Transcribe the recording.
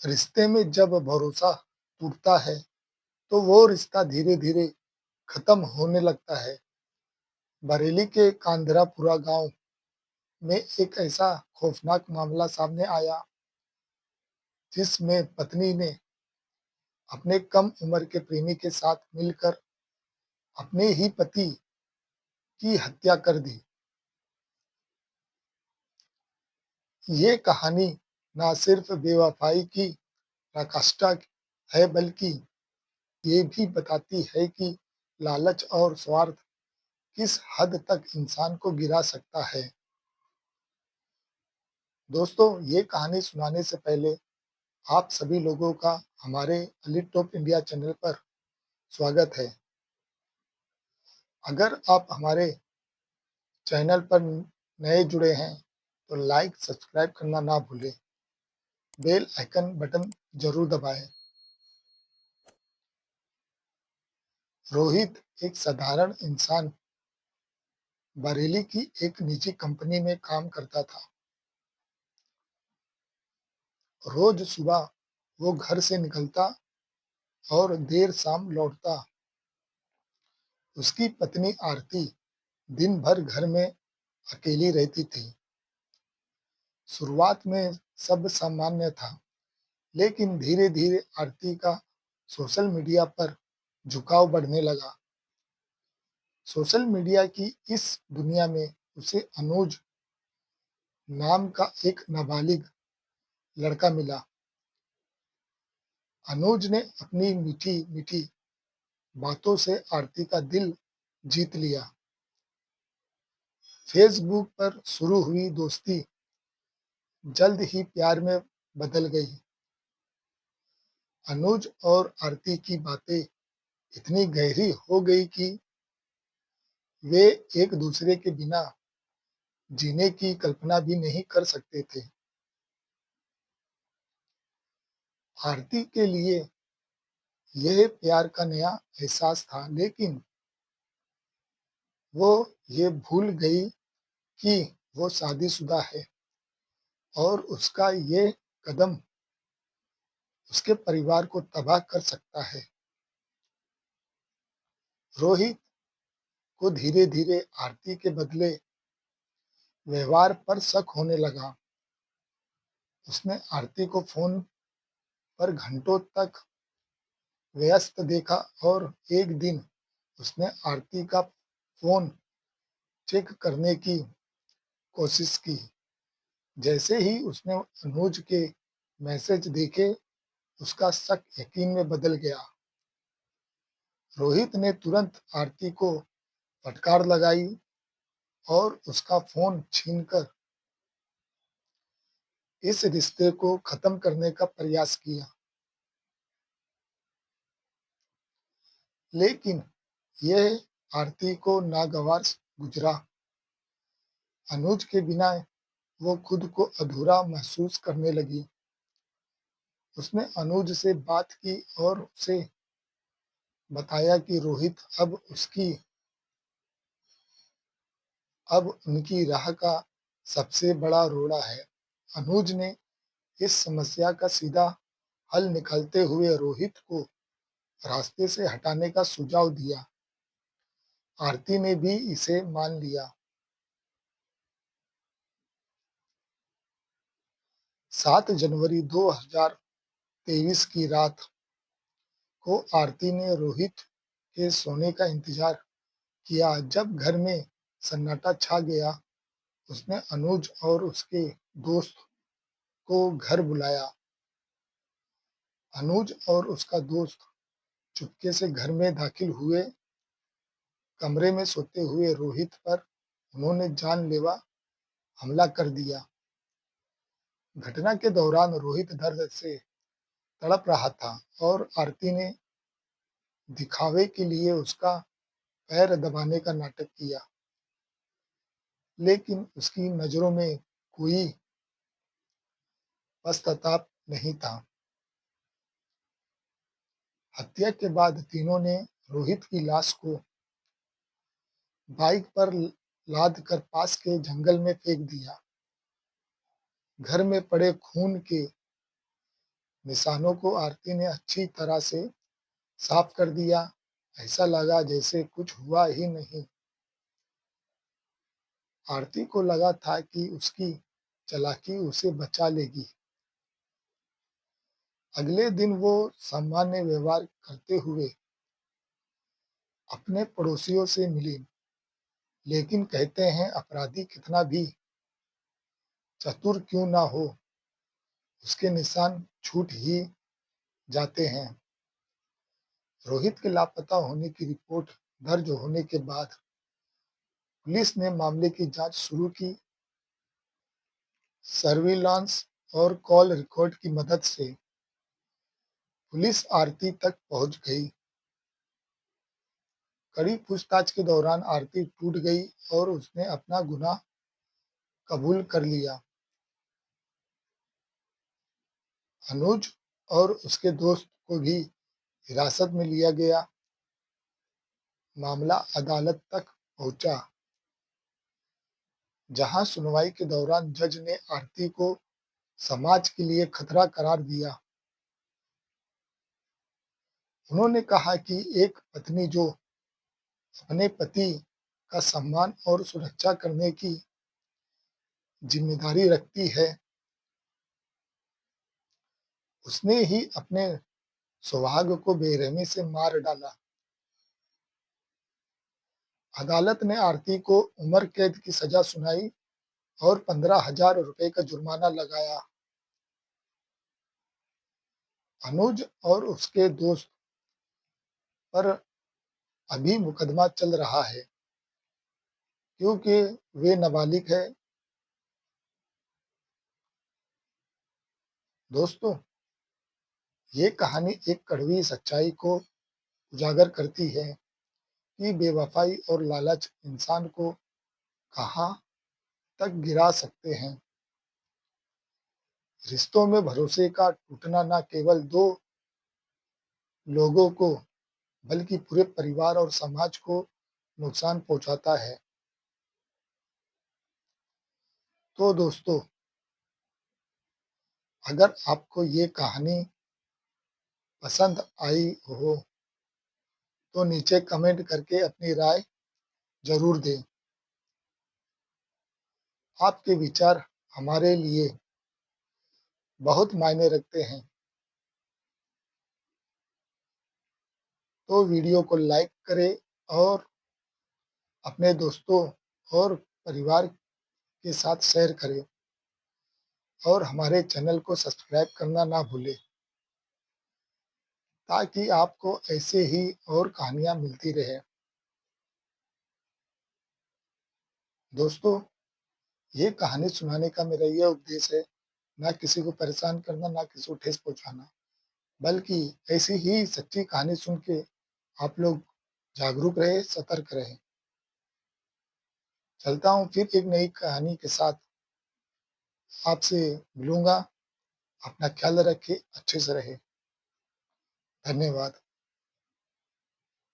रिश्ते में जब भरोसा टूटता है तो वो रिश्ता धीरे धीरे खत्म होने लगता है। बरेली के कांदरापुरा गांव में एक ऐसा खौफनाक मामला सामने आया जिसमें पत्नी ने अपने कम उम्र के प्रेमी के साथ मिलकर अपने ही पति की हत्या कर दी। ये कहानी न सिर्फ बेवफाई की पराकाष्ठा है बल्कि ये भी बताती है कि लालच और स्वार्थ किस हद तक इंसान को गिरा सकता है। दोस्तों, ये कहानी सुनाने से पहले आप सभी लोगों का हमारे अली टॉप इंडिया चैनल पर स्वागत है। अगर आप हमारे चैनल पर नए जुड़े हैं तो लाइक सब्सक्राइब करना ना भूलें। बेल आइकन बटन जरूर दबाएं। रोहित एक साधारण इंसान बरेली की एक निजी कंपनी में काम करता था। रोज सुबह वो घर से निकलता और देर शाम लौटता। उसकी पत्नी आरती दिन भर घर में अकेली रहती थी। शुरुआत में सब सामान्य था, लेकिन धीरे धीरे आरती का सोशल मीडिया पर झुकाव बढ़ने लगा। सोशल मीडिया की इस दुनिया में उसे अनुज नाम का एक नाबालिग लड़का मिला। अनुज ने अपनी मीठी मीठी बातों से आरती का दिल जीत लिया। फेसबुक पर शुरू हुई दोस्ती जल्द ही प्यार में बदल गई। अनुज और आरती की बातें इतनी गहरी हो गई कि वे एक दूसरे के बिना जीने की कल्पना भी नहीं कर सकते थे। आरती के लिए यह प्यार का नया एहसास था, लेकिन वो ये भूल गई कि वो शादीशुदा है और उसका ये कदम उसके परिवार को तबाह कर सकता है। रोहित को धीरे धीरे आरती के बदले व्यवहार पर शक होने लगा। उसने आरती को फोन पर घंटों तक व्यस्त देखा और एक दिन उसने आरती का फोन चेक करने की कोशिश की। जैसे ही उसने अनुज के मैसेज देखे, उसका शक यकीन में बदल गया। रोहित ने तुरंत आरती को फटकार लगाई और उसका फोन छीनकर इस रिश्ते को खत्म करने का प्रयास किया। लेकिन यह आरती को नागवार गुजरा। अनुज के बिना वो खुद को अधूरा महसूस करने लगी। उसने अनुज से बात की और उसे बताया कि रोहित अब उनकी राह का सबसे बड़ा रोड़ा है। अनुज ने इस समस्या का सीधा हल निकालते हुए रोहित को रास्ते से हटाने का सुझाव दिया। आरती ने भी इसे मान लिया। 7 जनवरी 2023 की रात को आरती ने रोहित के सोने का इंतजार किया। जब घर में सन्नाटा छा गया, उसने अनुज और उसके दोस्त को घर बुलाया। अनुज और उसका दोस्त चुपके से घर में दाखिल हुए। कमरे में सोते हुए रोहित पर उन्होंने जानलेवा हमला कर दिया। घटना के दौरान रोहित दर्द से तड़प रहा था और आरती ने दिखावे के लिए उसका पैर दबाने का नाटक किया, लेकिन उसकी नजरों में कोई पश्चाताप नहीं था। हत्या के बाद तीनों ने रोहित की लाश को बाइक पर लाद कर पास के जंगल में फेंक दिया। घर में पड़े खून के निशानों को आरती ने अच्छी तरह से साफ कर दिया। ऐसा लगा जैसे कुछ हुआ ही नहीं। आरती को लगा था कि उसकी चालाकी उसे बचा लेगी। अगले दिन वो सामान्य व्यवहार करते हुए अपने पड़ोसियों से मिली, लेकिन कहते हैं अपराधी कितना भी चतुर क्यों ना हो, उसके निशान छूट ही जाते हैं। रोहित के लापता होने की रिपोर्ट दर्ज होने के बाद पुलिस ने मामले की जांच शुरू की। सर्विलांस और कॉल रिकॉर्ड की मदद से पुलिस आरती तक पहुंच गई। कड़ी पूछताछ के दौरान आरती टूट गई और उसने अपना गुनाह कबूल कर लिया। अनुज और उसके दोस्त को भी हिरासत में लिया गया। मामला अदालत तक पहुंचा, जहां सुनवाई के दौरान जज ने आरती को समाज के लिए खतरा करार दिया। उन्होंने कहा कि एक पत्नी जो अपने पति का सम्मान और सुरक्षा करने की जिम्मेदारी रखती है, उसने ही अपने सौभाग्य को बेरहमी से मार डाला। अदालत ने आरती को उम्र कैद की सजा सुनाई और 15,000 रुपए का जुर्माना लगाया। अनुज और उसके दोस्त पर अभी मुकदमा चल रहा है, क्योंकि वे नाबालिग है। दोस्तों, ये कहानी एक कड़वी सच्चाई को उजागर करती है कि बेवफाई और लालच इंसान को कहाँ तक गिरा सकते हैं। रिश्तों में भरोसे का टूटना न केवल दो लोगों को बल्कि पूरे परिवार और समाज को नुकसान पहुंचाता है। तो दोस्तों, अगर आपको ये कहानी पसंद आई हो तो नीचे कमेंट करके अपनी राय जरूर दें। आपके विचार हमारे लिए बहुत मायने रखते हैं। तो वीडियो को लाइक करें और अपने दोस्तों और परिवार के साथ शेयर करें और हमारे चैनल को सब्सक्राइब करना ना भूलें, ताकि आपको ऐसे ही और कहानियाँ मिलती रहे। दोस्तों, ये कहानी सुनाने का मेरा यह उद्देश्य है, ना किसी को परेशान करना, ना किसी को ठेस पहुँचाना, बल्कि ऐसी ही सच्ची कहानी सुन के आप लोग जागरूक रहे, सतर्क रहे। चलता हूँ फिर एक नई कहानी के साथ आपसे मिलूँगा। अपना ख्याल रखिए, अच्छे से रहिए। धन्यवाद।